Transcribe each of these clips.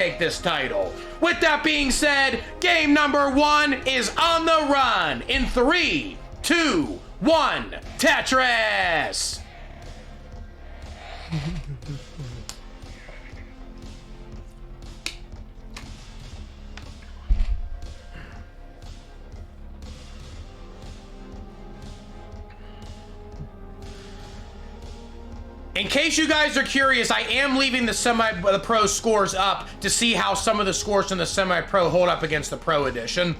take this title. With that being said, game number 1 is on the run in 3, 2, 1, Tetris! In case you guys are curious, I am leaving the pro scores up to see how some of the scores from the semi-pro hold up against the pro edition.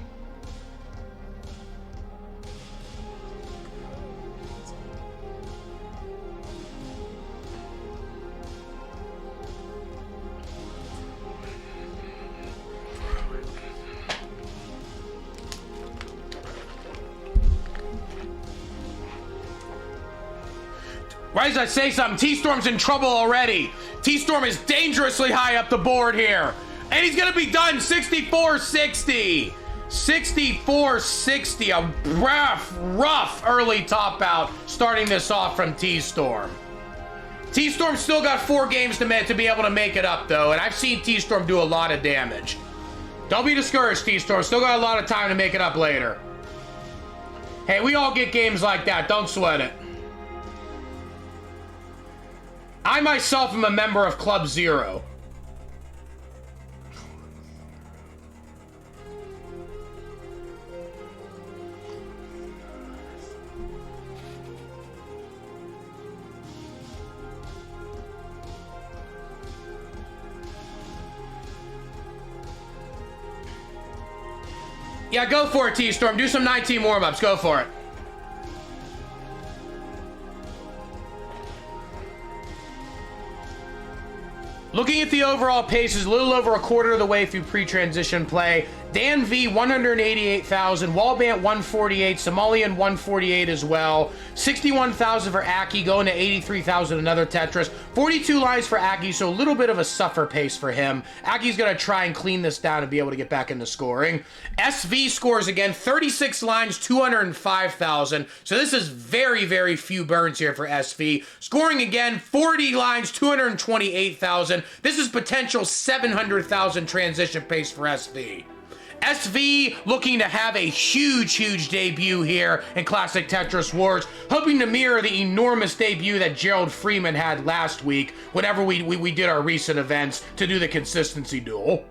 Why did I say something? TStorm's in trouble already. TStorm is dangerously high up the board here. And he's gonna be done 64-60. 64-60, a rough early top out starting this off from TStorm. TStorm still got 4 games to be able to make it up though, and I've seen TStorm do a lot of damage. Don't be discouraged, TStorm. Still got a lot of time to make it up later. Hey, we all get games like that. Don't sweat it. I myself am a member of Club Zero. Yeah, go for it, TStorm. Do some 19 warm-ups. Go for it. Looking at the overall paces, a little over a quarter of the way through pre-transition play. Dan V, 188,000. Wallbant, 148. Somalian, 148 as well. 61,000 for Aki, going to 83,000, another Tetris. 42 lines for Aki, so a little bit of a suffer pace for him. Aki's going to try and clean this down and be able to get back into scoring. SV scores again, 36 lines, 205,000. So this is very, very few burns here for SV. Scoring again, 40 lines, 228,000. This is potential 700,000 transition pace for SV. SV looking to have a huge debut here in Classic Tetris Wars, hoping to mirror the enormous debut that Gerald Freeman had last week whenever we did our recent events to do the consistency duel.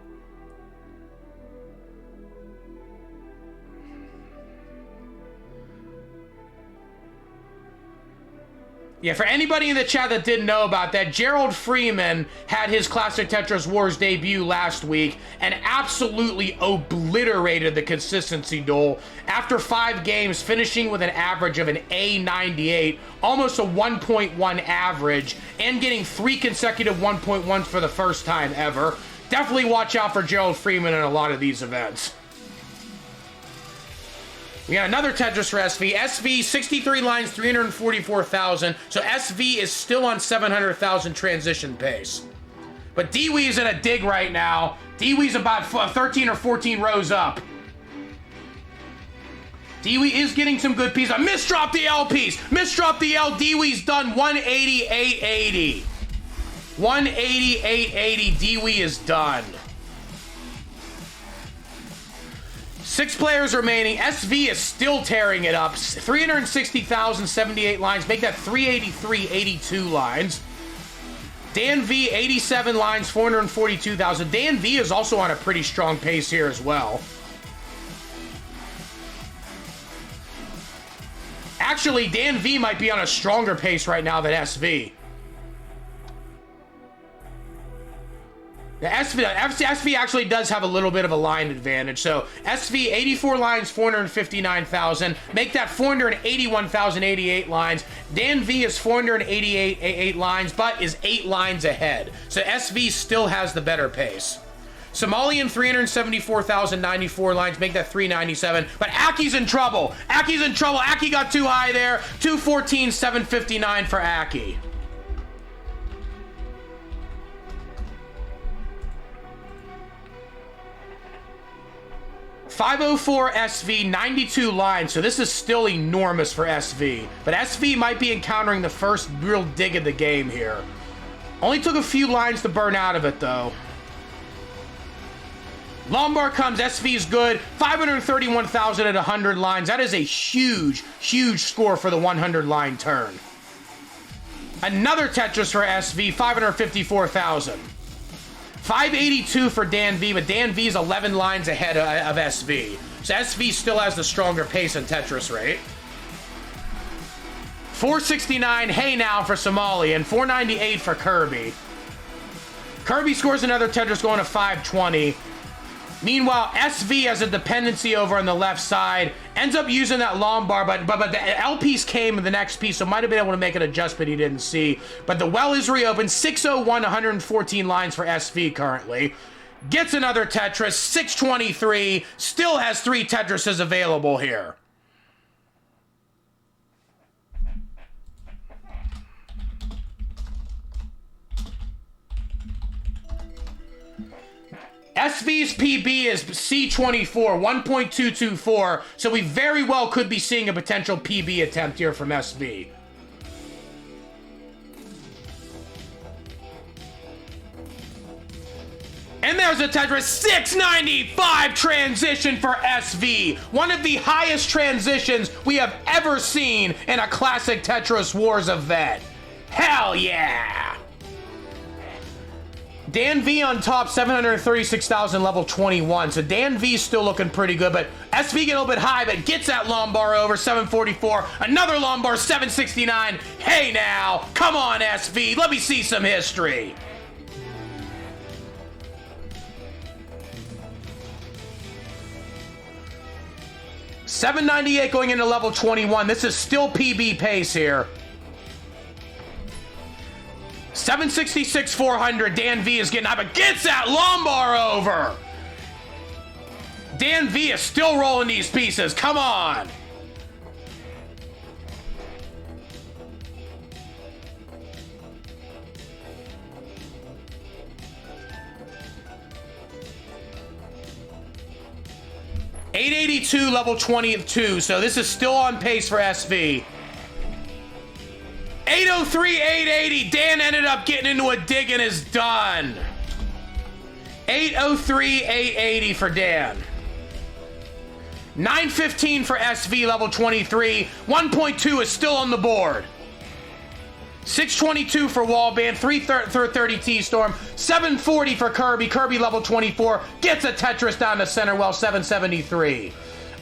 Yeah, for anybody in the chat that didn't know about that, Gerald Freeman had his Classic Tetris Wars debut last week and absolutely obliterated the consistency duel after 5 games, finishing with an average of an A98, almost a 1.1 average, and getting 3 consecutive 1.1s for the first time ever. Definitely watch out for Gerald Freeman in a lot of these events. We got another Tetris for SV. SV, 63 lines, 344,000. So SV is still on 700,000 transition pace. But Deewee is in a dig right now. Deewee's about 13 or 14 rows up. Deewee is getting some good pieces. Misdrop the L piece. Misdrop the L. Deewee's done 188.80. 188.80. Deewee is done. 6 players remaining. SV is still tearing it up. 360,000, 78 lines. Make that 383.82 lines. Dan V, 87 lines, 442,000. Dan V is also on a pretty strong pace here as well. Actually, Dan V might be on a stronger pace right now than SV. The SV actually does have a little bit of a line advantage. So SV, 84 lines, 459,000. Make that 481,088 lines. Dan V is 488 lines, but is 8 lines ahead. So SV still has the better pace. Somalian, 374,094 lines. Make that 397. But Aki's in trouble. Aki's in trouble. Aki got too high there. 214,759 for Aki. 504 SV, 92 lines, so this is still enormous for SV. But SV might be encountering the first real dig of the game here. Only took a few lines to burn out of it, though. Lombard comes, SV's good. 531,000 at 100 lines. That is a huge, huge score for the 100 line turn. Another Tetris for SV, 554,000. 582 for Dan V, but Dan V's 11 lines ahead of SV. So SV still has the stronger pace and Tetris rate. 469, hey now for Somalian. 498 for Kirby. Kirby scores another Tetris going to 520. Meanwhile, SV has a dependency over on the left side. Ends up using that Lombard, but the L piece came in the next piece, so might have been able to make an adjustment he didn't see. But the well is reopened. 601, 114 lines for SV currently. Gets another Tetris, 623. Still has 3 Tetrises available here. SV's PB is C24, 1.224, so we very well could be seeing a potential PB attempt here from SV. And there's a Tetris 695 transition for SV. One of the highest transitions we have ever seen in a classic Tetris Wars event. Hell yeah! Dan V on top, 736,000, level 21. So Dan V's still looking pretty good, but SV getting a little bit high, but gets that Lombard over, 744. Another Lombard, 769. Hey now, come on SV, let me see some history. $798 going into level 21. This is still PB pace here. 766, 400. Dan V is getting up and gets that Lombard over. Dan V is still rolling these pieces. Come on. $882, level 22. So this is still on pace for SV. 803, 880. Dan ended up getting into a dig and is done. 803, 880 for Dan. 915 for SV, level 23. 1.2 is still on the board. 622 for Wallbant. 330 TStorm. 740 for Kirby. Kirby, level 24. Gets a Tetris down the center well, 773.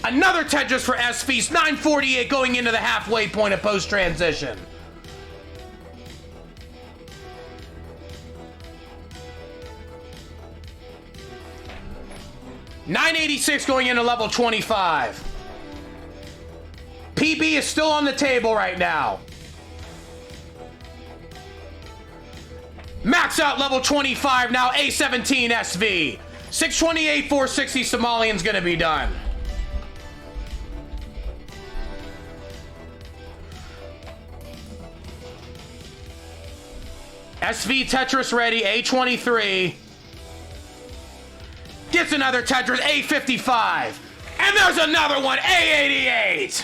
Another Tetris for SV. 948 going into the halfway point of post-transition. $986 going into level 25. PB is still on the table right now. Max out level 25 now, A17 SV. 628, 460 Somalian's gonna be done. SV Tetris ready, A23. Gets another Tetris, A55. And there's another one, A88.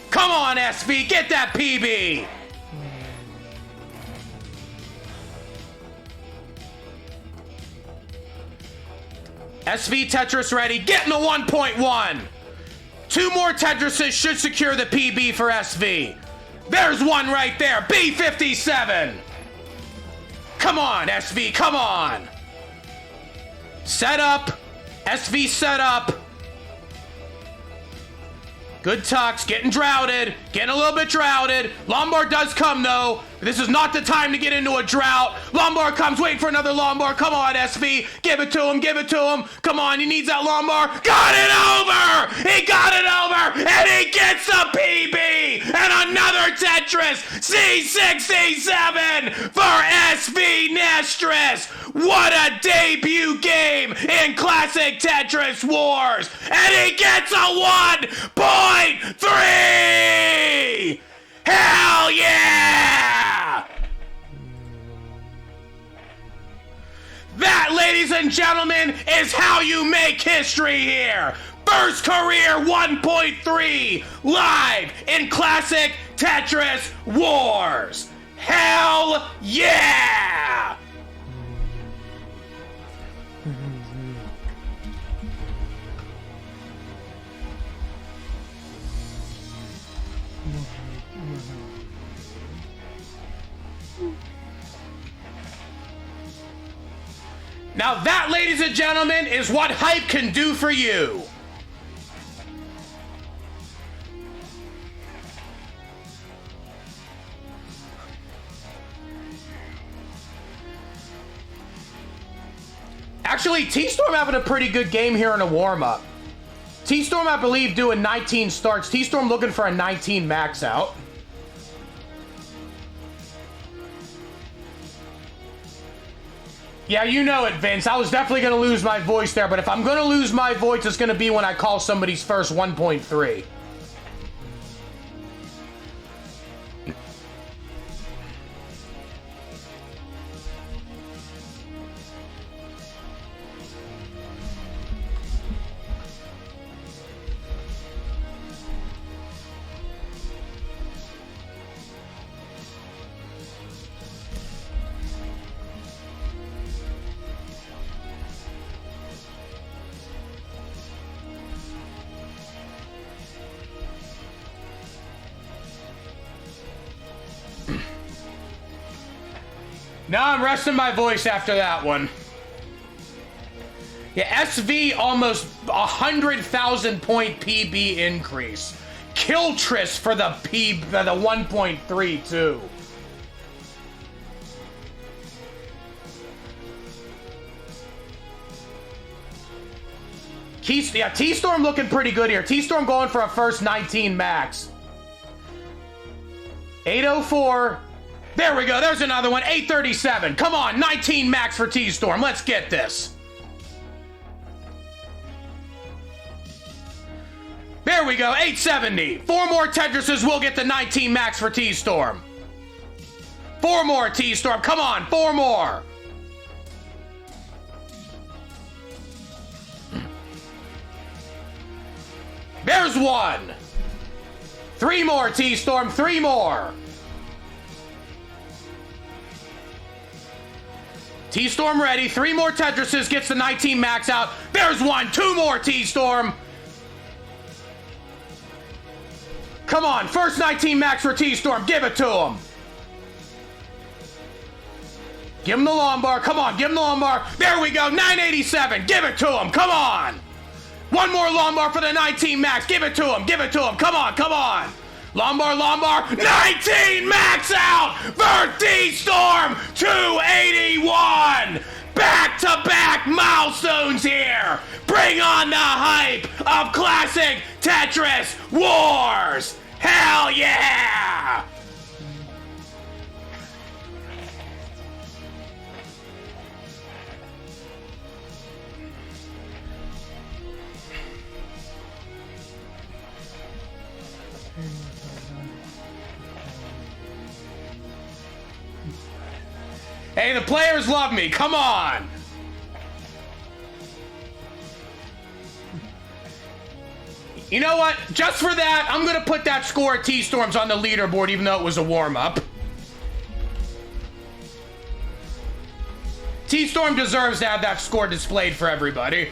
Come on, SV, get that PB. SV Tetris ready, getting the 1.1. 2 more Tetrises should secure the PB for SV. There's one right there, B57. Come on, SV, come on. Set up. SV set up. Good tucks. Getting droughted. Getting a little bit droughted. Lombard does come, though. This is not the time to get into a drought. Lombard comes. Wait for another Lombard. Come on, SV. Give it to him. Give it to him. Come on. He needs that Lombard. Got it over. He got it over. And he gets the PB. And another Tetris. C67 for SV Nestris. What a debut game in Classic Tetris Wars. And he gets a 1.3. Hell yeah! That, ladies and gentlemen, is how you make history here. First career 1.3 live in Classic Tetris Wars. Hell yeah! Now that, ladies and gentlemen, is what hype can do for you. Actually, TStorm having a pretty good game here in a warm-up. TStorm, I believe, doing 19 starts. TStorm looking for a 19 max out. Yeah, you know it, Vince. I was definitely going to lose my voice there, but if I'm going to lose my voice, it's going to be when I call somebody's first 1.3. Now I'm resting my voice after that one. Yeah, SV almost 100,000 point PB increase. Kiltris for the 1.3 too. TStorm looking pretty good here. TStorm going for a first 19 max. 804. There we go. There's another one. 837. Come on. 19 max for TStorm. Let's get this. There we go. 870. 4 more Tetrises will get the 19 max for TStorm. 4 more TStorm. Come on. 4 more. There's 1. 3 more TStorm. 3 more. TStorm ready. 3 more Tetrises gets the 19 max out. There's 1. 2 more TStorm. Come on. First 19 max for TStorm. Give it to him. Give him the lumbar. Come on. Give him the lumbar. There we go. 987. Give it to him. Come on. 1 more lumbar for the 19 max. Give it to him. Give it to him. Come on. Come on. Lumbar, lumbar, 19 max out for TStorm 281. Back-to-back milestones here. Bring on the hype of classic Tetris Wars. Hell yeah! Hey, the players love me. Come on. You know what? Just for that, I'm going to put that score at TStorm's on the leaderboard, even though it was a warm-up. TStorm deserves to have that score displayed for everybody.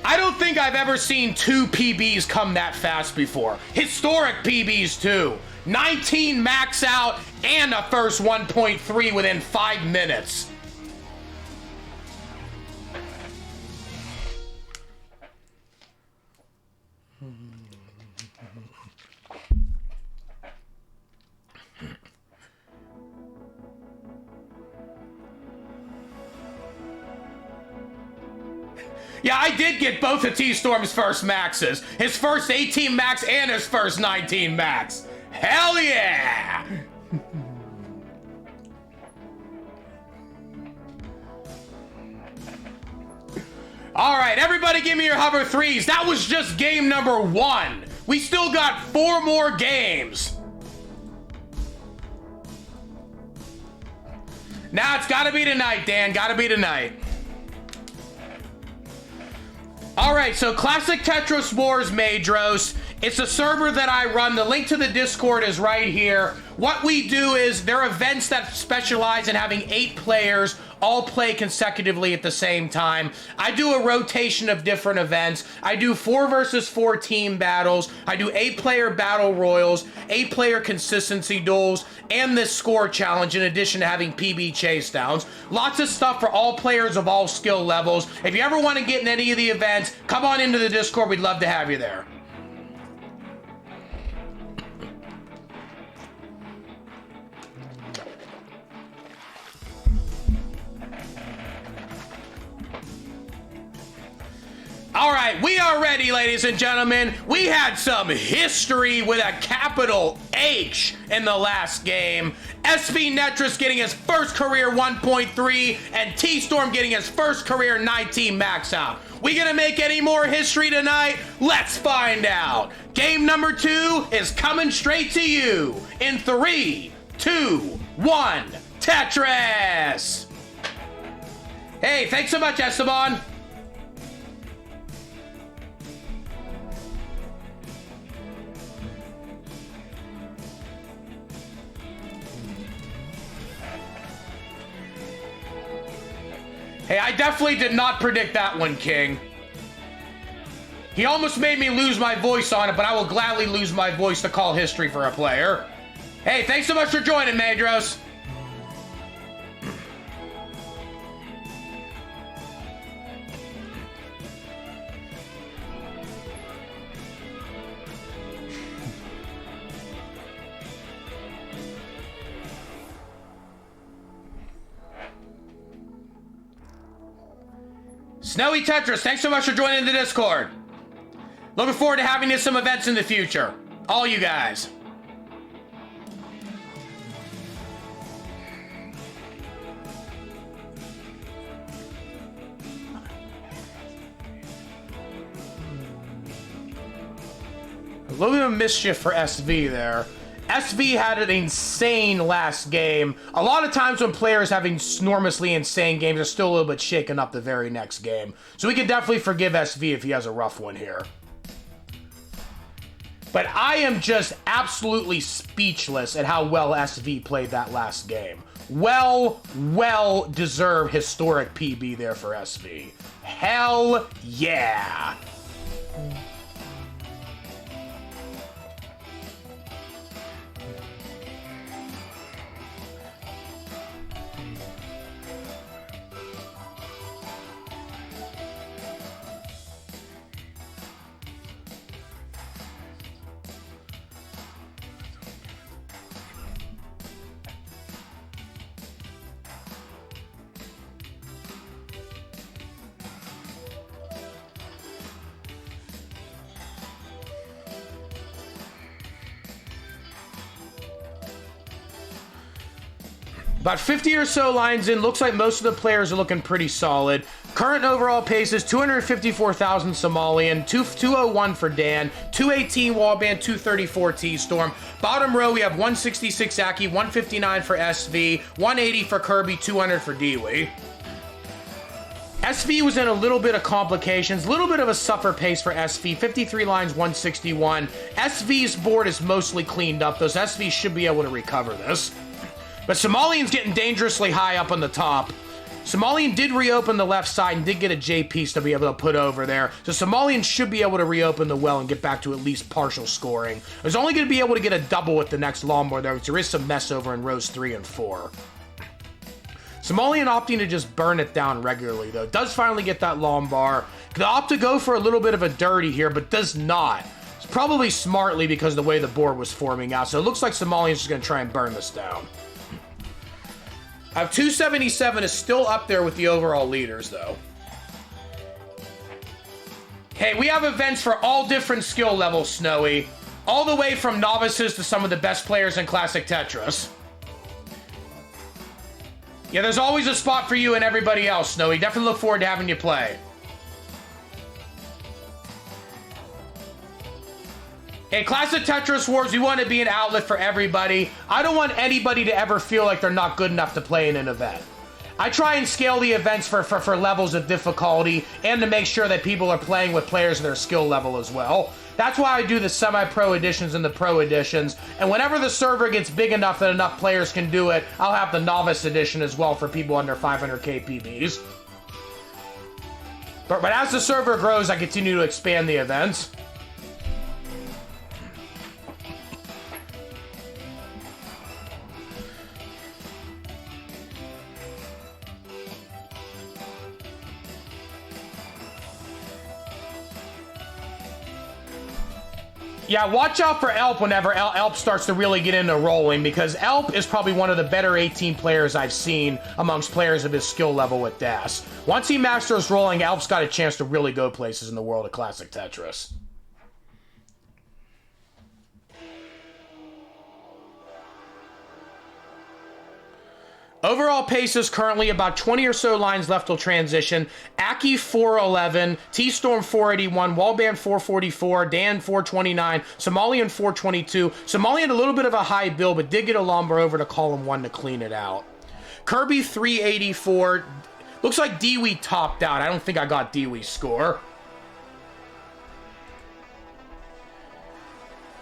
I don't think I've ever seen 2 PBs come that fast before. Historic PBs too. 19 max out and a first 1.3 within 5 minutes. Yeah, I did get both of TStorm's first maxes. His first 18 max and his first 19 max. Hell yeah! All right, everybody give me your hover 3s. That was just game number 1. We still got 4 more games. Now it's gotta be tonight, Dan. Gotta be tonight. All right, so Classic Tetris Wars Madros. It's a server that I run. The link to the Discord is right here. What we do is there are events that specialize in having 8 players all play consecutively at the same time. I do a rotation of different events. I do 4 versus 4 team battles. I do 8-player battle royals, 8-player consistency duels, and this score challenge in addition to having PB chase downs. Lots of stuff for all players of all skill levels. If you ever want to get in any of the events, come on into the Discord. We'd love to have you there. All right, we are ready, ladies and gentlemen. We had some history with a capital H in the last game. SV Netris getting his first career 1.3 and TStorm getting his first career 19 max out. We gonna make any more history tonight? Let's find out. Game number 2 is coming straight to you in 3, 2, 1, Tetris. Hey, thanks so much, Esteban. Hey, I definitely did not predict that one, King. He almost made me lose my voice on it, but I will gladly lose my voice to call history for a player. Hey, thanks so much for joining, Madros. Snowy Tetris, thanks so much for joining the Discord. Looking forward to having some events in the future. All you guys. A little bit of mischief for SV there. SV had an insane last game. A lot of times when players have enormously insane games, they're still a little bit shaken up the very next game. So we can definitely forgive SV if he has a rough one here. But I am just absolutely speechless at how well SV played that last game. Well deserved historic PB there for SV. Hell yeah. About 50 or so lines in. Looks like most of the players are looking pretty solid. Current overall pace is 254,000 Somalian, 201 for Dan, 218 Wallbant, 234 TStorm. Bottom row, we have 166 Aki, 159 for SV, 180 for Kirby, 200 for Deewee. SV was in a little bit of complications, a little bit of a suffer pace for SV, 53 lines, 161. SV's board is mostly cleaned up, though, so SV should be able to recover this. But Somalian's getting dangerously high up on the top. Somalian did reopen the left side and did get a J piece to be able to put over there. So Somalian should be able to reopen the well and get back to at least partial scoring. He's only going to be able to get a double with the next lawnmower there, because there is some mess over in rows 3 and 4. Somalian opting to just burn it down regularly, though. Does finally get that lawnmower. Could opt to go for a little bit of a dirty here, but does not. It's probably smartly because of the way the board was forming out. So it looks like Somalian's just going to try and burn this down. 277 is still up there with the overall leaders, though. Hey, we have events for all different skill levels, Snowy. All the way from novices to some of the best players in Classic Tetris. Yeah, there's always a spot for you and everybody else, Snowy. Definitely look forward to having you play. Hey, Classic Tetris Wars, we want to be an outlet for everybody. I don't want anybody to ever feel like they're not good enough to play in an event. I try and scale the events for levels of difficulty and to make sure that people are playing with players of their skill level as well. That's why I do the semi-pro editions and the pro editions. And whenever the server gets big enough that enough players can do it, I'll have the novice edition as well for people under 500k PBs. But as the server grows, I continue to expand the events. Yeah, watch out for Elp whenever Elp starts to really get into rolling, because Elp is probably one of the better 18 players I've seen amongst players of his skill level with DAS. Once he masters rolling, Elp's got a chance to really go places in the world of classic Tetris. Overall pace is currently about 20 or so lines left till transition. Aki 411, TStorm 481, Wallbant 444, Dan 429, Somalian 422. Somalian a little bit of a high build, but did get a Lomber over to column 1 to clean it out. Kirby 384. Looks like Deewee topped out. I don't think I got Deewee's score.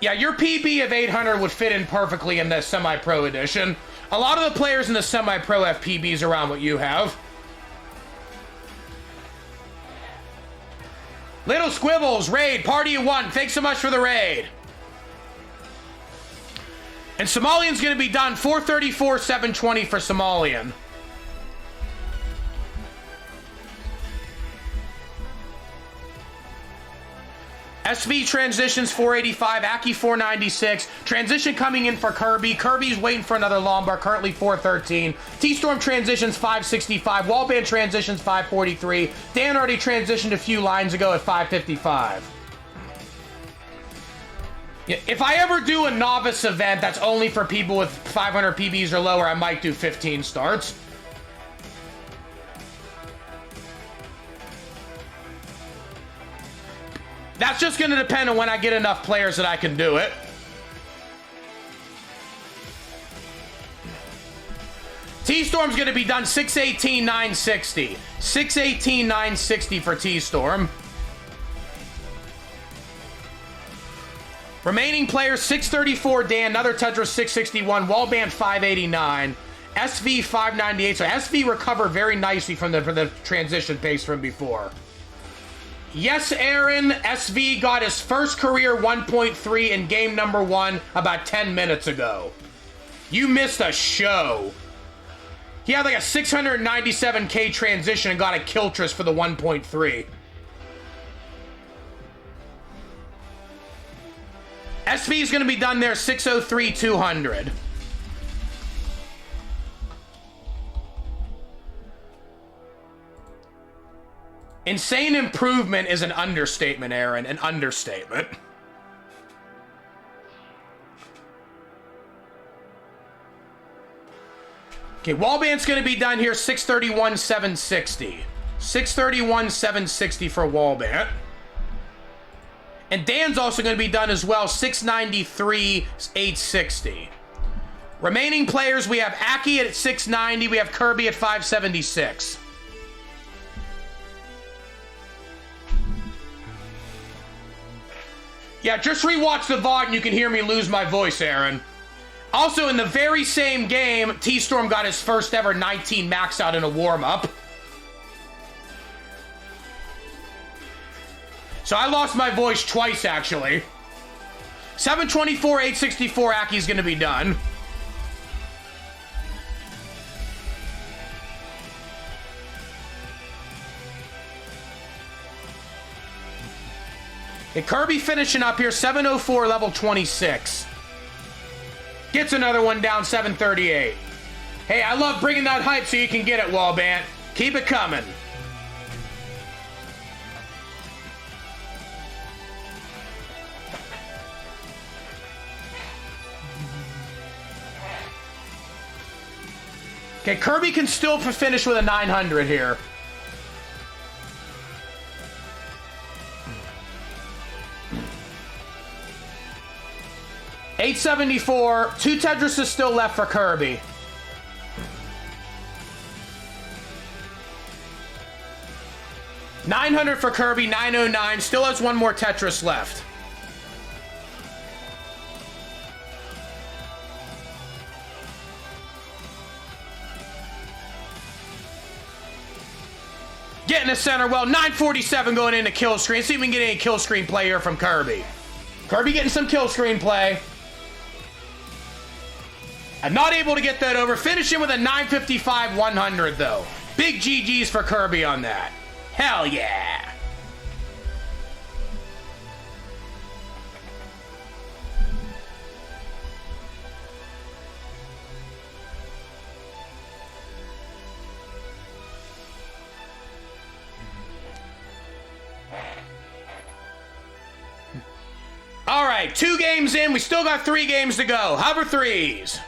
Yeah, your PB of 800 would fit in perfectly in the semi-pro edition. A lot of the players in the semi-pro have PBs around what you have. Little Squibbles, raid, party of 1. Thanks so much for the raid. And Somalian's going to be done 434, 720 for Somalian. SV transitions 485, Aki 496. Transition coming in for Kirby. Kirby's waiting for another Lombard, currently 413. TStorm transitions 565. Wallbant transitions 543. Dan already transitioned a few lines ago at 555. If I ever do a novice event that's only for people with 500 PBs or lower, I might do 15 starts. That's just going to depend on when I get enough players that I can do it. T-Storm's going to be done 618, 960. 618, 960 for T-Storm. Remaining players, 634 Dan, another Tetris 661, Wallbant 589, SV 598. So SV recovered very nicely from the transition pace from before. Yes, Aaron, SV got his first career 1.3 in game number 1 about 10 minutes ago. You missed a show. He had like a 697k transition and got a Kiltris for the 1.3. SV is going to be done there 603, 200. Insane improvement is an understatement, Aaron. An understatement. Okay, Wallbant's going to be done here 631, 760. 631, 760 for Wallbant. And Dan's also going to be done as well, 693, 860. Remaining players, we have Aki at 690. We have Kirby at 576. Yeah, just rewatch the VOD and you can hear me lose my voice, Aaron. Also, in the very same game, TStorm got his first ever 19 max out in a warm-up. So I lost my voice twice, actually. 724, 864, Aki's gonna be done. Okay, Kirby finishing up here, 704, level 26. Gets another one down, 738. Hey, I love bringing that hype so you can get it, Wallbant. Keep it coming. Okay, Kirby can still finish with a 900 here. $874. 2 Tetris is still left for Kirby. 900 for Kirby, 909. Still has one more Tetris left. Getting the center well. 947 going into kill screen. See if we can get any kill screen play here from Kirby. Kirby getting some kill screen play. I'm not able to get that over. Finishing with a 955 100 though. Big GG's for Kirby on that. Hell yeah. All right, 2 games in. We still got 3 games to go. Hover threes.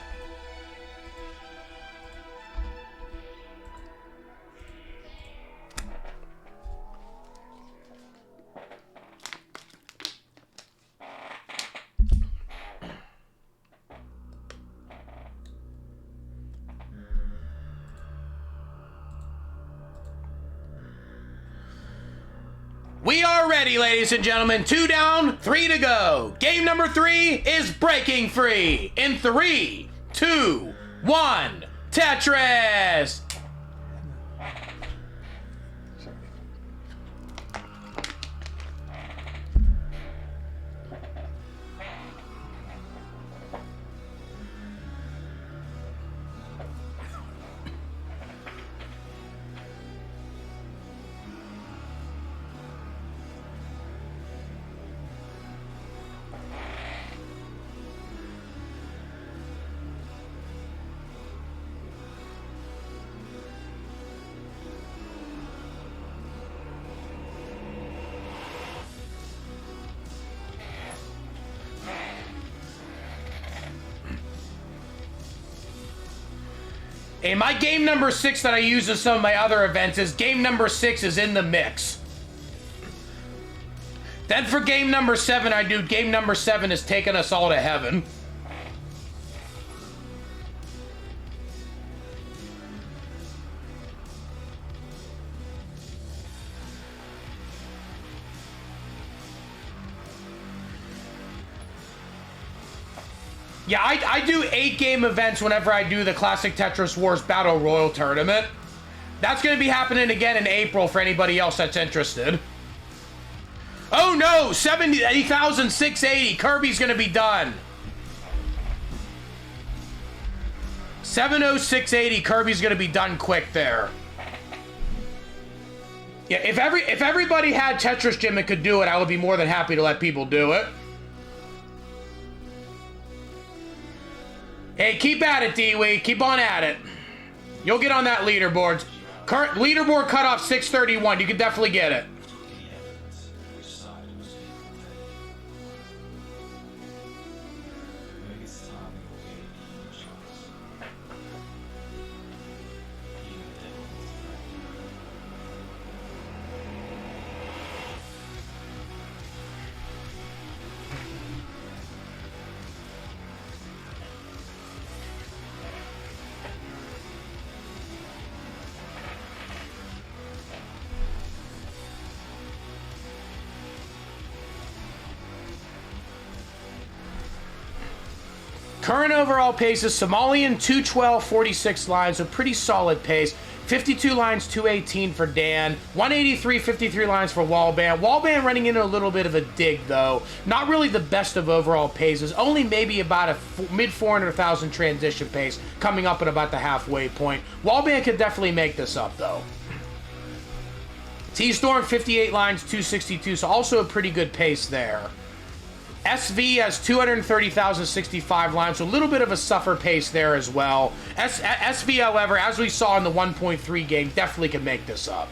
We are ready, ladies and gentlemen. 2 down, 3 to go. Game number 3 is breaking free. In 3, 2, 1, Tetris. And my game number 6 that I use in some of my other events is game number 6 is in the mix. Then for game number 7, I do game number 7 is taking us all to heaven. Yeah, I do 8-game events whenever I do the Classic Tetris Wars Battle Royal Tournament. That's going to be happening again in April for anybody else that's interested. Oh no, 70,680. Kirby's going to be done. 70680. Kirby's going to be done quick there. Yeah, if everybody had Tetris Gym and could do it, I would be more than happy to let people do it. Hey, keep at it, Deewee. Keep on at it. You'll get on that leaderboard. Current leaderboard cutoff 631. You can definitely get it. Current overall pace is Somalian 212, 46 lines, so pretty solid pace. 52 lines, 218 for Dan. 183, 53 lines for Wallbant. Wallbant running into a little bit of a dig, though. Not really the best of overall paces. Only maybe about a mid-400,000 transition pace, coming up at about the halfway point. Wallbant could definitely make this up, though. TStorm, 58 lines, 262, so also a pretty good pace there. SV has 230,065 lines, so a little bit of a suffer pace there as well. SV, however, as we saw in the 1.3 game, definitely can make this up.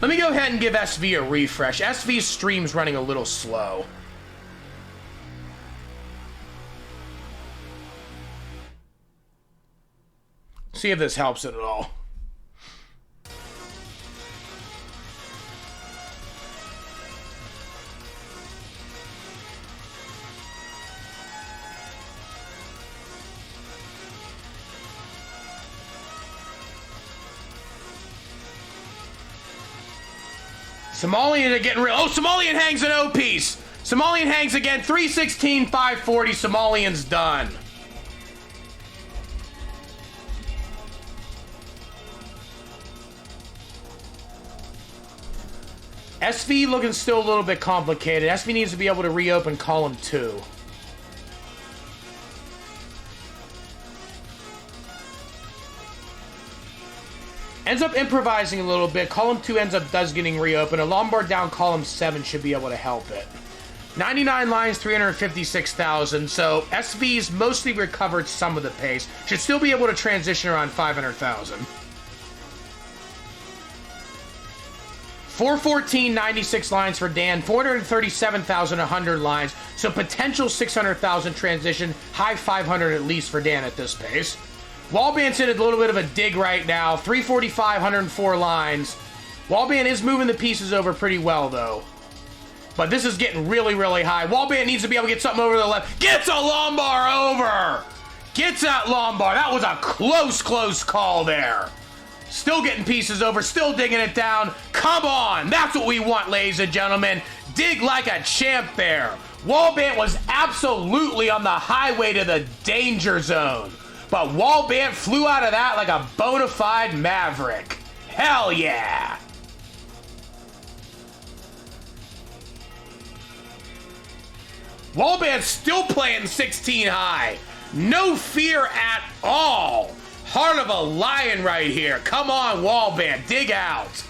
Let me go ahead and give SV a refresh. SV's stream's running a little slow. See if this helps it at all. Somalian are getting real. Oh, Somalian hangs an O piece. Somalian hangs again. 316, 540. Somalian's done. SV looking still a little bit complicated. SV needs to be able to reopen column 2. Ends up improvising a little bit. Column 2 does getting reopened. A Lombard down column 7 should be able to help it. 99 lines, 356,000. So SV's mostly recovered some of the pace. Should still be able to transition around 500,000. 414, 96 lines for Dan. 437,100 lines. So potential 600,000 transition. High 500 at least for Dan at this pace. Wallbant's in a little bit of a dig right now. 345, 104 lines. Wallbant is moving the pieces over pretty well, though. But this is getting really, really high. Wallbant needs to be able to get something over to the left. Gets a Lombard over! Gets that Lombard. That was a close, close call there. Still getting pieces over. Still digging it down. Come on! That's what we want, ladies and gentlemen. Dig like a champ there. Wallbant was absolutely on the highway to the danger zone. But Wallbant flew out of that like a bona fide maverick. Hell yeah! Wallbant's still playing 16 high. No fear at all. Heart of a lion right here. Come on, Wallbant. Dig out.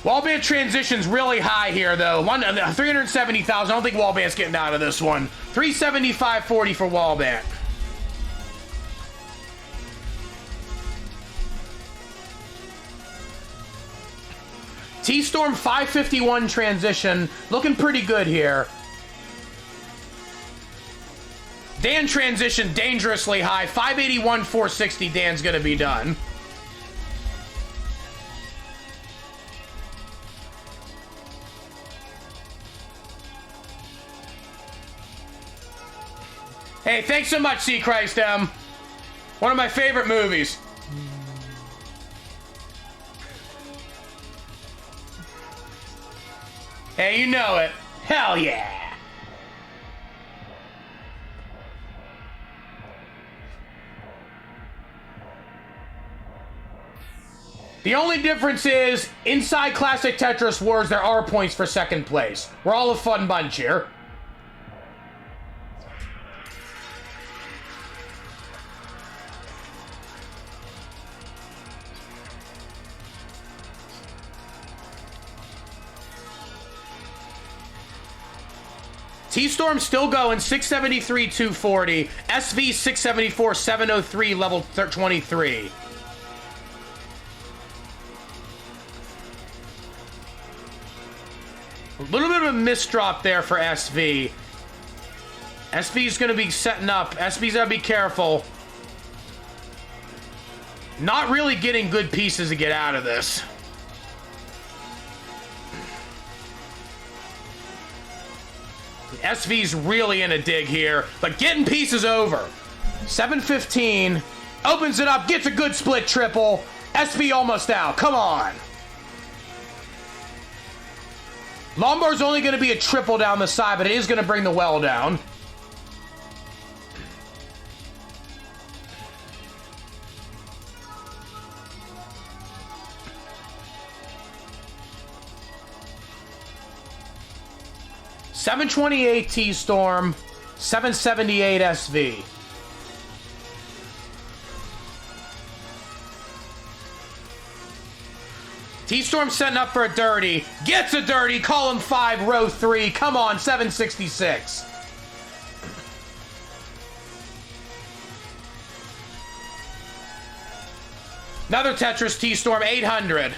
Wallbant transitions really high here, though. 370,000. I don't think Wallbant's getting out of this one. 375.40 for Wallbant. TStorm 551 transition. Looking pretty good here. Dan transition dangerously high. 581, 460. Dan's going to be done. Hey, thanks so much, C. Christ M. One of my favorite movies. Hey, you know it. Hell yeah. The only difference is, inside Classic Tetris Wars, there are points for second place. We're all a fun bunch here. TStorm still going, 673, 240. SV 674, 703, level 23. A little bit of a misdrop there for SV. SV's going to be setting up. SV's got to be careful. Not really getting good pieces to get out of this. SV's really in a dig here, but getting pieces over. 715, opens it up, gets a good split triple. SV almost out, come on. Lombard's only going to be a triple down the side, but it is going to bring the well down. $728 TStorm, 778 SV. TStorm setting up for a dirty. Gets a dirty. Column 5, row 3. Come on, 766. Another Tetris TStorm, 800.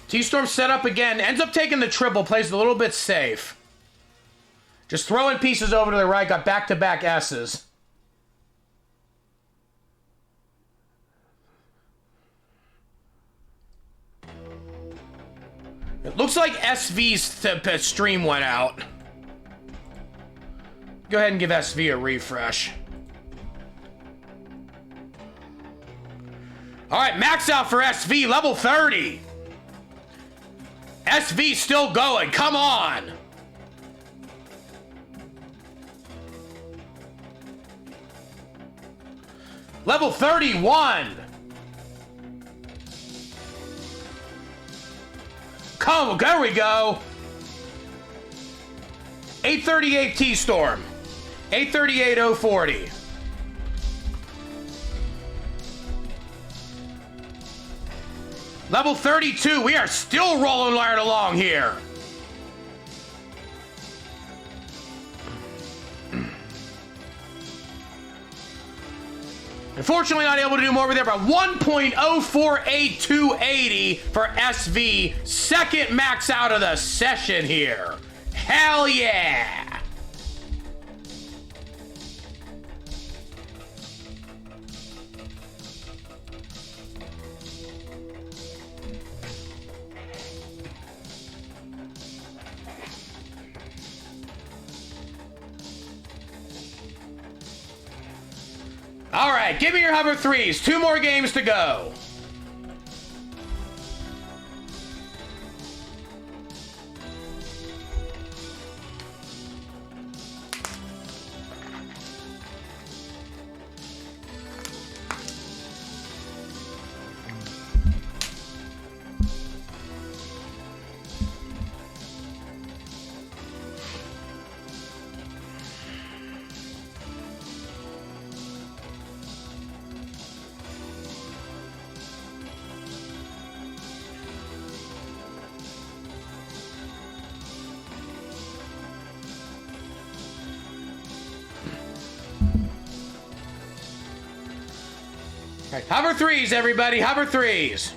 TStorm set up again. Ends up taking the triple. Plays a little bit safe. Just throwing pieces over to the right. Got back-to-back S's. It looks like SV's stream went out. Go ahead and give SV a refresh. All right, max out for SV, level 30. SV still going, come on. Level 31. Come, there we go. 838 TStorm. 838 040. Level 32, we are still rolling right along here. Unfortunately, not able to do more over there, but 1.048280 for SV. Second max out of the session here. Hell yeah! All right, give me your hover threes. 2 more games to go. All right, hover threes, everybody. Hover threes.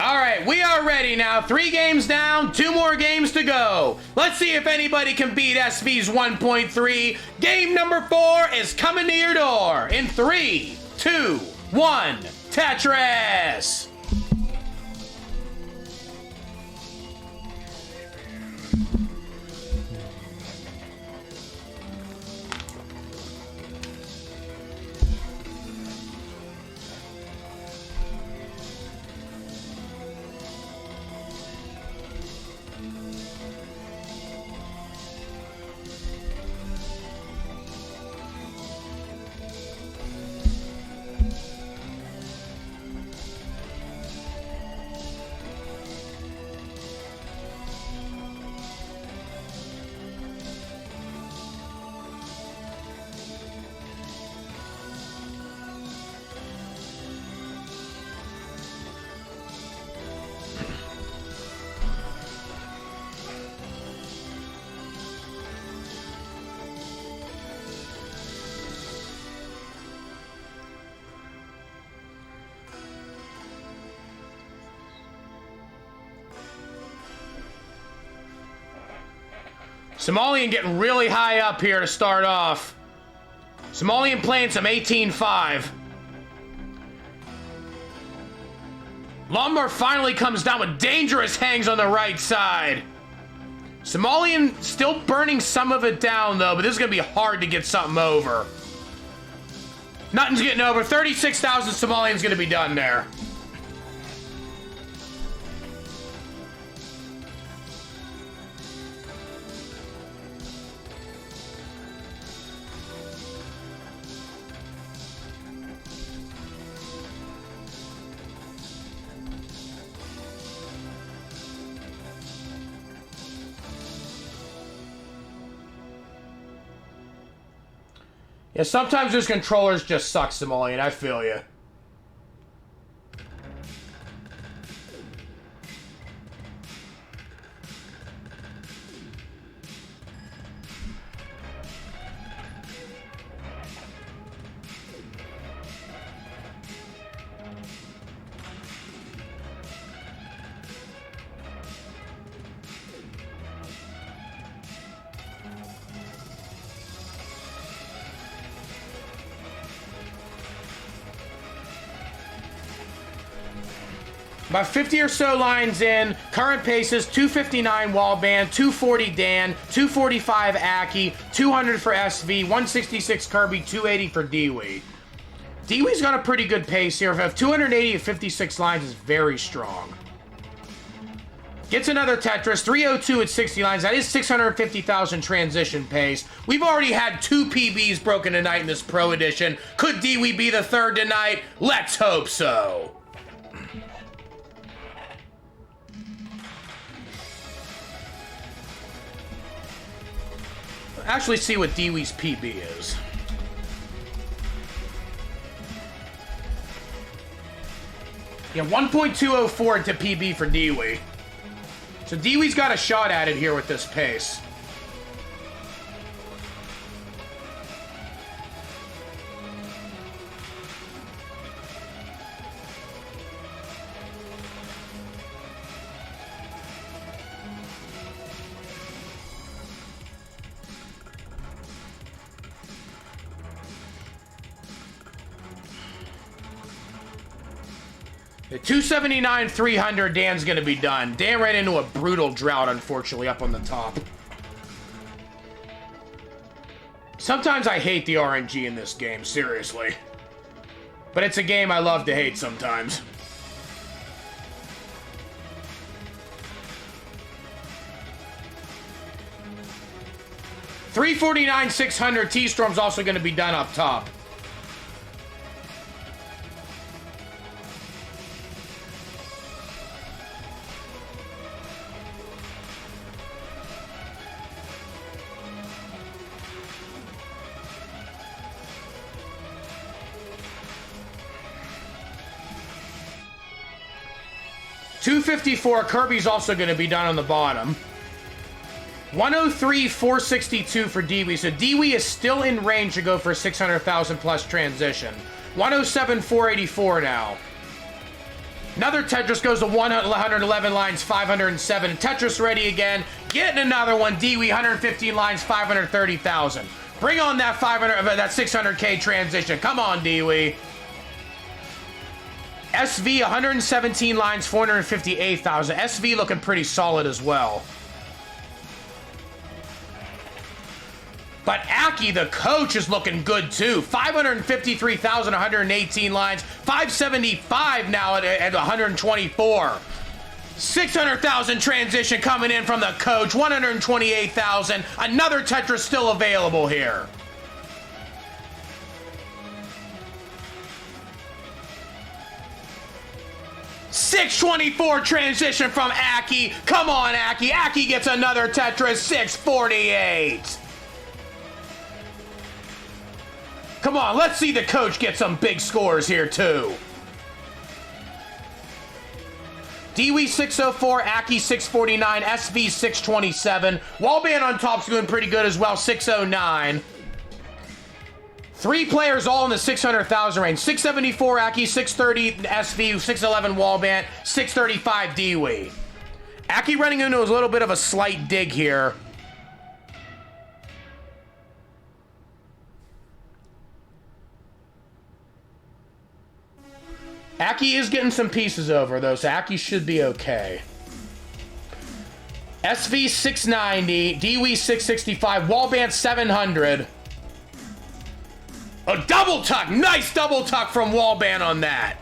All right, we are ready now. 3 games down, 2 more games to go. Let's see if anybody can beat SV's 1.3. Game number 4 is coming to your door in 3, 2, 1. Tetris. Somalian getting really high up here to start off. Somalian playing some 18-5. Lombard finally comes down with dangerous hangs on the right side. Somalian still burning some of it down, though, but this is going to be hard to get something over. Nothing's getting over. 36,000 Somalian's going to be done there. Yeah, sometimes those controllers just suck, Somalian. I feel you. About 50 or so lines in. Current paces, 259 Wallbant, 240 Dan, 245 Aki, 200 for SV, 166 Kirby, 280 for Deewee. Deewee's got a pretty good pace here. If I have 280 at 56 lines is very strong. Gets another Tetris, 302 at 60 lines. That is 650,000 transition pace. We've already had 2 PBs broken tonight in this Pro Edition. Could Deewee be the third tonight? Let's hope so. Actually see what Deewee's PB is. Yeah, 1.204 to PB for Deewee. So Deewee's got a shot at it here with this pace. The 279, 300, Dan's going to be done. Dan ran into a brutal drought, unfortunately, up on the top. Sometimes I hate the RNG in this game, seriously. But it's a game I love to hate sometimes. $349, 600, TStorm's also going to be done up top. $254, Kirby's also going to be done on the bottom. 103, 462 for Deewee. So Deewee is still in range to go for a 600,000 plus transition. 107, 484 now. Another Tetris goes to 111 lines, 507. Tetris ready again. Getting another one. Deewee, 115 lines, 530,000. Bring on that 600K transition. Come on, Deewee. SV, 117 lines, 458,000. SV looking pretty solid as well. But Aki, the coach, is looking good too. 553,000, 118 lines. 575 now at 124. 600,000 transition coming in from the coach. 128,000. Another Tetris still available here. $624 transition from Aki. Come on, Aki. Aki gets another Tetris. 648. Come on, let's see the coach get some big scores here, too. Deewee 604, Aki 649, SV 627. Wallbant on top's doing pretty good as well, 609. 3 players all in the 600,000 range. 674 Aki, 630 SV, 611 Wallbant, 635 Deewee. Aki running into a little bit of a slight dig here. Aki is getting some pieces over, though, so Aki should be okay. SV 690, Deewee 665, Wallbant 700. A double tuck! Nice double tuck from Wallbant on that.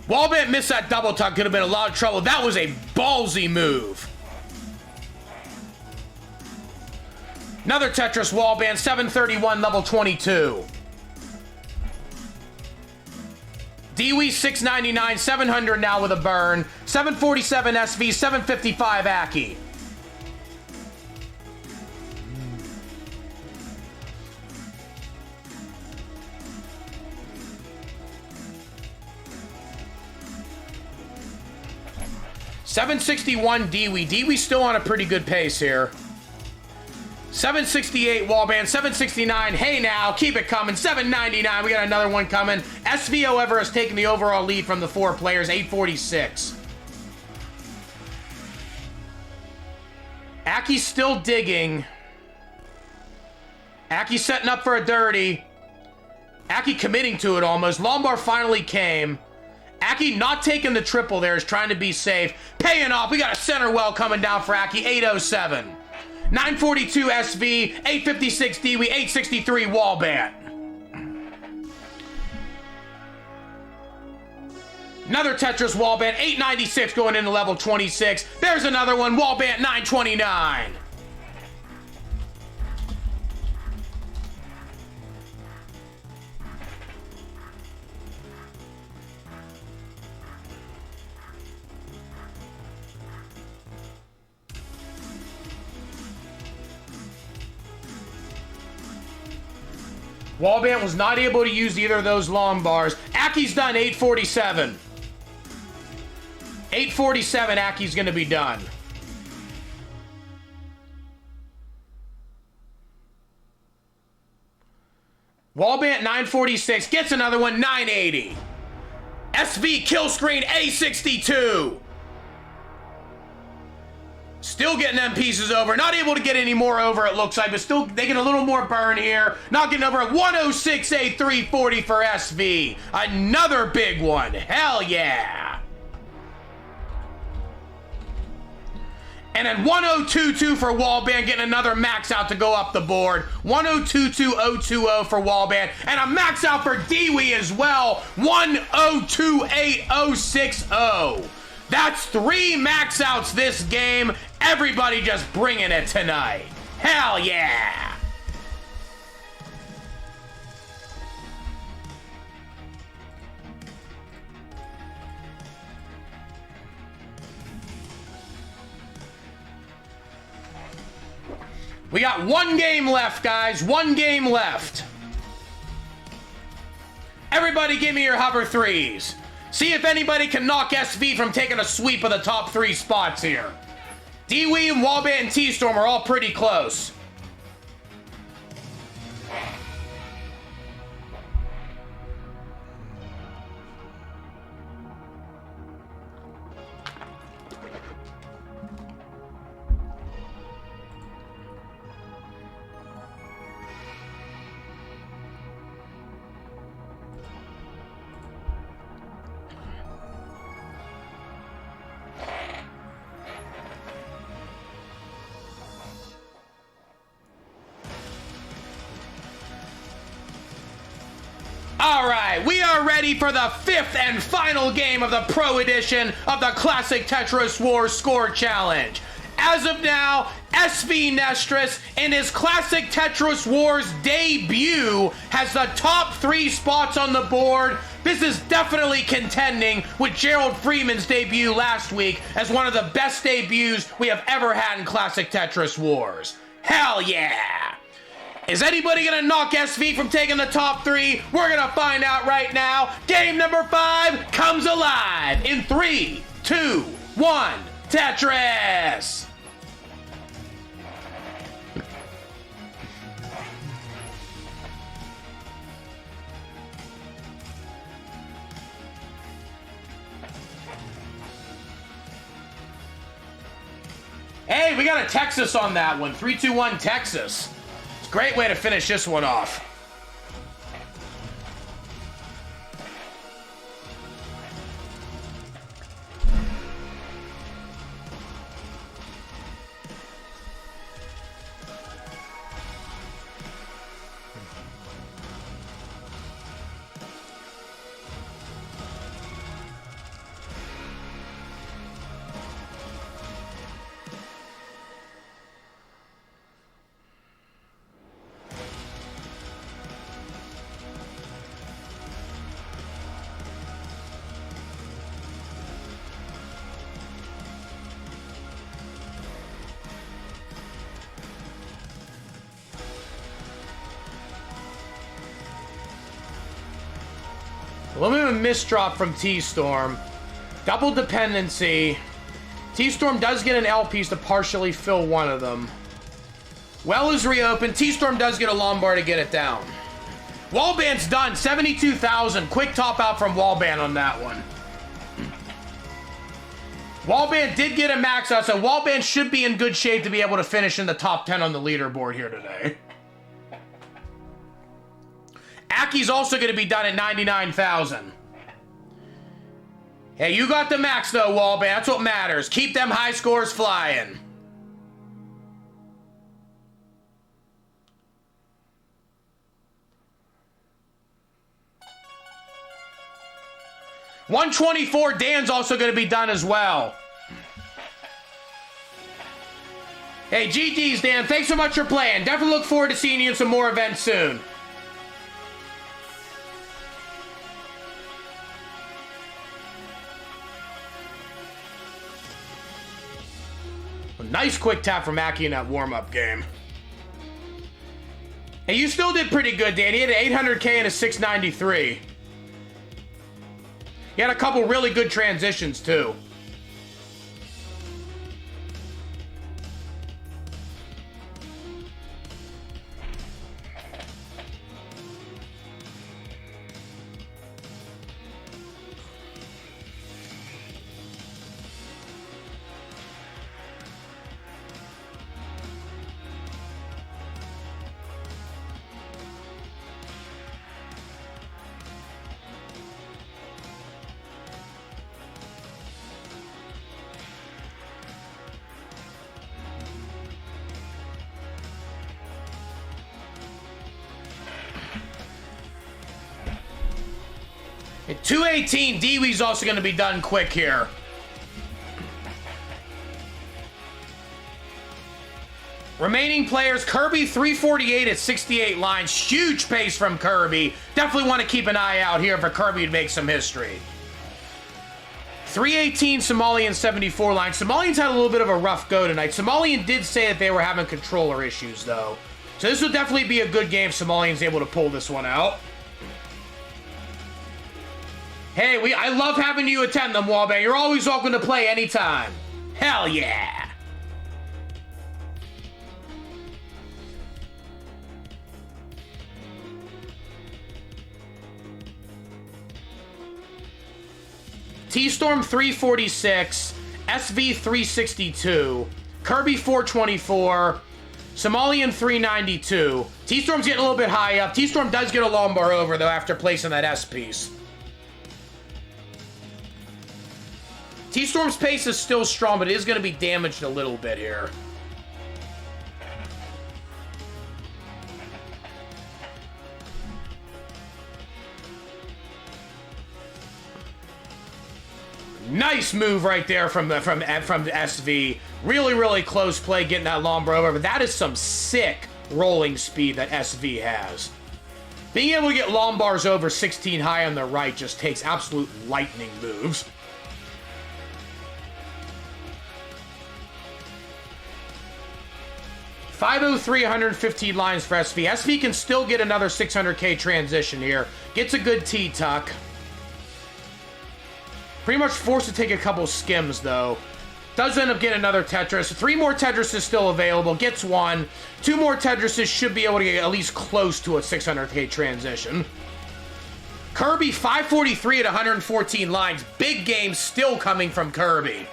Wallbant missed that double tuck. Could have been a lot of trouble. That was a ballsy move. Another Tetris Wallbant, 731, level 22. Deewee 699, 700 now with a burn. 747 SV, 755 Aki. $761 Deewee. Deewee's still on a pretty good pace here. 768 Wallbant, 769. Hey now, keep it coming. 799. We got another one coming. SV, however, has taken the overall lead from the 4 players. 846. Aki's still digging. Aki setting up for a dirty. Aki committing to it almost. Lombard finally came. Aki not taking the triple there is trying to be safe. Paying off. We got a center well coming down for Aki. 807. 942 SV. 856 Deewee. 863 Wallbant. Another Tetris Wallbant. 896 going into level 26. There's another one. Wallbant 929. Wallbant was not able to use either of those long bars. Aki's done 847. 847, Aki's going to be done. Wallbant 946 gets another one, 980. SV kill screen A62. Still getting them pieces over. Not able to get any more over, it looks like, but still they get a little more burn here. Not getting over at 106A 340 for SV. Another big one. Hell yeah. And then 1022 for Wallbant, getting another max out to go up the board. 1022020 for Wallbant. And a max out for Deewee as well. 1028060. That's 3 max outs this game. Everybody just bringing it tonight. Hell yeah. We got 1 game left, guys. 1 game left. Everybody give me your hover 3s. See if anybody can knock SV from taking a sweep of the top 3 spots here. Deewee and Wallbant and TStorm are all pretty close. All right, we are ready for the 5th and final game of the Pro Edition of the Classic Tetris Wars Score Challenge. As of now, SV Nestris, in his Classic Tetris Wars debut, has the top 3 spots on the board. This is definitely contending with Gerald Freeman's debut last week as one of the best debuts we have ever had in Classic Tetris Wars. Hell yeah! Is anybody gonna knock SV from taking the top 3? We're gonna find out right now. Game number 5 comes alive in 3, 2, 1, Tetris! Hey, we got a Texas on that one. 3-2-1 Texas. Great way to finish this one off. A little bit of a misdrop from TStorm. Double dependency. TStorm does get an L piece to partially fill one of them. Well is reopened. TStorm does get a Lombard to get it down. Wallbant's done. 72,000. Quick top out from Wallbant on that one. Wallbant did get a max out, so Wallbant should be in good shape to be able to finish in the top 10 on the leaderboard here today. Aki's also going to be done at 99,000. Hey, you got the max though, Wallbant. That's what matters. Keep them high scores flying. $124, Dan's also going to be done as well. Hey, GG's, Dan. Thanks so much for playing. Definitely look forward to seeing you in some more events soon. A nice quick tap from Mackie in that warm-up game. Hey, you still did pretty good, Dan. He had an 800K and a 693. He had a couple really good transitions, too. At 218, Deewee's also going to be done quick here. Remaining players, Kirby 348 at 68 lines. Huge pace from Kirby. Definitely want to keep an eye out here for Kirby to make some history. 318, Somalian 74 lines. Somalian's had a little bit of a rough go tonight. Somalian did say that they were having controller issues, though. So this will definitely be a good game if Somalian's able to pull this one out. Hey, I love having you attend them, Wallbant. You're always welcome to play anytime. Hell yeah! TStorm 346, SV 362, Kirby 424, Somalian 392. TStorm's getting a little bit high up. TStorm does get a lumbar over, though, after placing that S piece. TStorm's pace is still strong, but it is going to be damaged a little bit here. Nice move right there from SV. Really, really close play getting that lumbar over, but that is some sick rolling speed that SV has. Being able to get lumbars over 16 high on the right just takes absolute lightning moves. $503, 115 lines for SV. SV can still get another 600K transition here. Gets a good T-tuck. Pretty much forced to take a couple skims, though. Does end up getting another Tetris. 3 more Tetrises still available. Gets 1. 2 more Tetrises should be able to get at least close to a 600K transition. Kirby, 543 at 114 lines. Big game still coming from Kirby.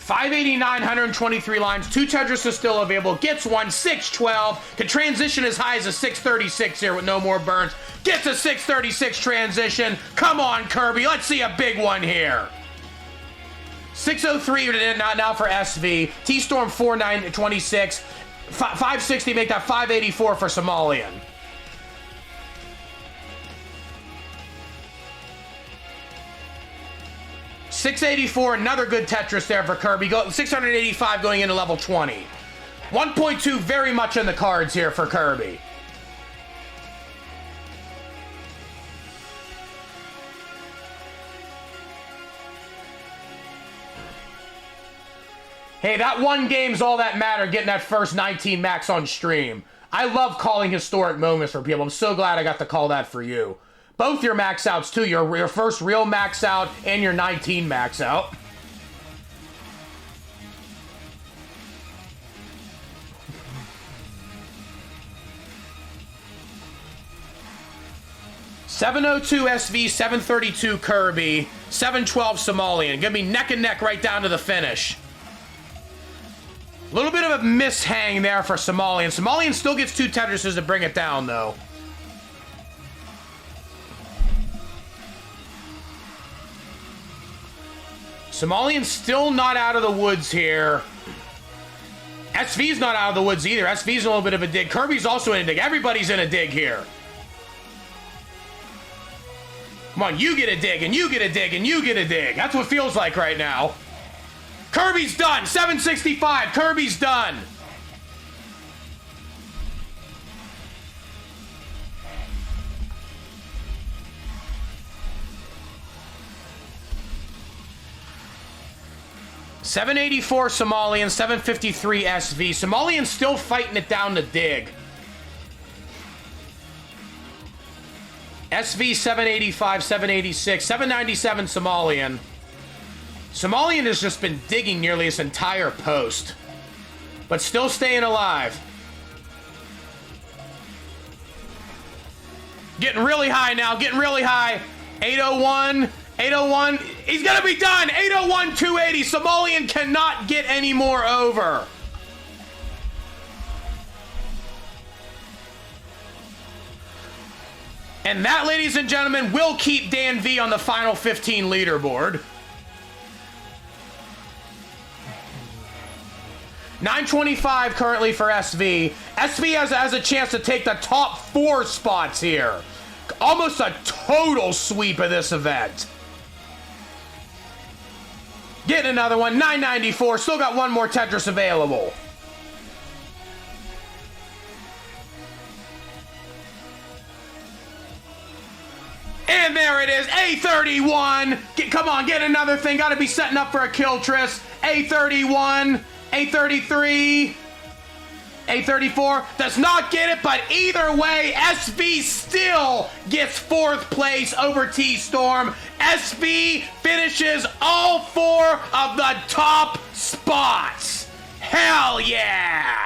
$589, 123 lines. 2 Tetrises still available. Gets 1, 612. Can transition as high as a 636 here with no more burns. Gets a 636 transition. Come on, Kirby. Let's see a big one here. 603 now for SV. TStorm 426. 560 make that 584 for Somalian. $684, another good Tetris there for Kirby. $685 going into level 20. 1.2 very much in the cards here for Kirby. Hey, that one game's all that mattered, getting that first 19 max on stream. I love calling historic moments for people. I'm so glad I got to call that for you. Both your max outs, too. Your first real max out and your 19 max out. $702 SV, $732 Kirby, 712 Somalian. Gonna be neck and neck right down to the finish. A little bit of a mishang there for Somalian. Somalian still gets 2 Tetrises to bring it down, though. Somalian's still not out of the woods here. SV's not out of the woods either. SV's in a little bit of a dig. Kirby's also in a dig. Everybody's in a dig here. Come on, you get a dig, and you get a dig, and you get a dig. That's what it feels like right now. Kirby's done. 765. Kirby's done. $784 Somalian, $753 SV. Somalian's still fighting it down to dig. SV 785, 786, 797 Somalian. Somalian has just been digging nearly this entire post, but still staying alive. Getting really high now, getting really high. 801, 801, he's gonna be done. 801, 280, Somalian cannot get any more over. And that, ladies and gentlemen, will keep Dan V on the final 15 leaderboard. 925 currently for SV. SV has a chance to take the top 4 spots here. Almost a total sweep of this event. Getting another one. 994. Still got one more Tetris available. And there it is, A31. Come on, get another thing. Got to be setting up for a kill, Tris. A31, A33, A34. Does not get it, but either way, SV still gets 4th place over TStorm. SV finishes all 4 of the top spots. Hell yeah!